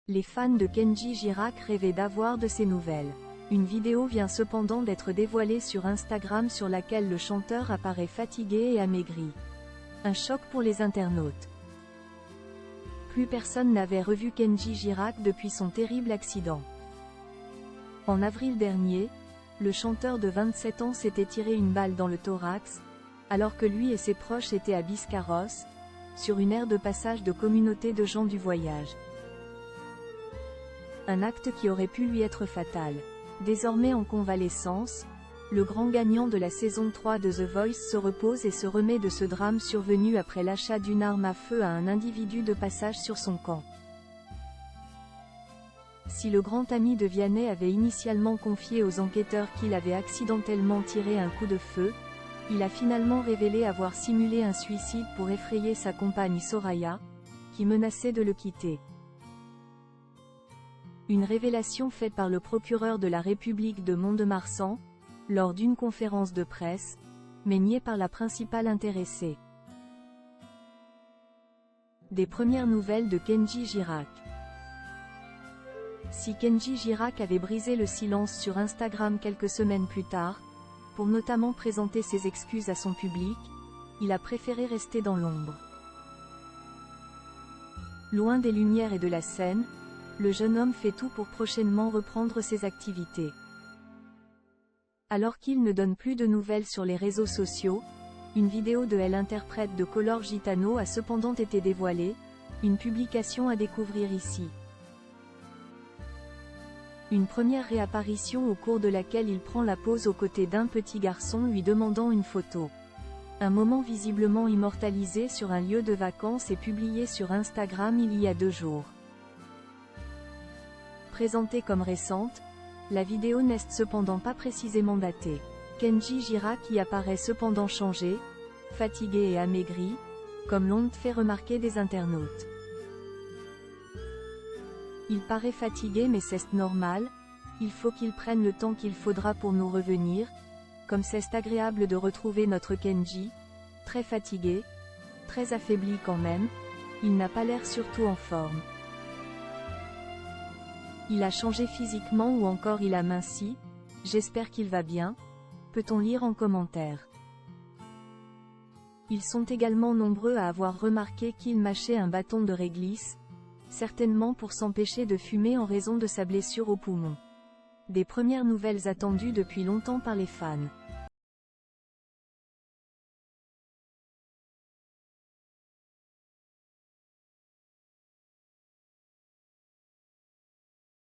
Les fans de Kenji Girac rêvaient d'avoir de ses nouvelles. Une vidéo vient cependant d'être dévoilée sur Instagram sur laquelle le chanteur apparaît fatigué et amaigri. Un choc pour les internautes. Plus personne n'avait revu Kenji Girac depuis son terrible accident. En avril dernier, le chanteur de 27 ans s'était tiré une balle dans le thorax, alors que lui et ses proches étaient à Biscarrosse, sur une aire de passage de communauté de gens du voyage. Un acte qui aurait pu lui être fatal. Désormais en convalescence, le grand gagnant de la saison 3 de The Voice se repose et se remet de ce drame survenu après l'achat d'une arme à feu à un individu de passage sur son camp. Si le grand ami de Vianney avait initialement confié aux enquêteurs qu'il avait accidentellement tiré un coup de feu, il a finalement révélé avoir simulé un suicide pour effrayer sa compagne Soraya, qui menaçait de le quitter. Une révélation faite par le procureur de la République de Mont-de-Marsan, lors d'une conférence de presse, mais niée par la principale intéressée. Des premières nouvelles de Kenji Girac. Si Kenji Girac avait brisé le silence sur Instagram quelques semaines plus tard, pour notamment présenter ses excuses à son public, il a préféré rester dans l'ombre. Loin des lumières et de la scène, le jeune homme fait tout pour prochainement reprendre ses activités. Alors qu'il ne donne plus de nouvelles sur les réseaux sociaux, une vidéo de l'interprète de Color Gitano a cependant été dévoilée, une publication à découvrir ici. Une première réapparition au cours de laquelle il prend la pose aux côtés d'un petit garçon lui demandant une photo. Un moment visiblement immortalisé sur un lieu de vacances et publié sur Instagram il y a 2 jours. Présentée comme récente, la vidéo n'est cependant pas précisément datée. Kenji Girac y apparaît cependant changé, fatigué et amaigri, comme l'ont fait remarquer des internautes. Il paraît fatigué mais c'est normal, il faut qu'il prenne le temps qu'il faudra pour nous revenir, comme c'est agréable de retrouver notre Kenji, très fatigué, très affaibli quand même, il n'a pas l'air surtout en forme. Il a changé physiquement ou encore il a minci, j'espère qu'il va bien, peut-on lire en commentaire. Ils sont également nombreux à avoir remarqué qu'il mâchait un bâton de réglisse, certainement pour s'empêcher de fumer en raison de sa blessure au poumon. Des premières nouvelles attendues depuis longtemps par les fans.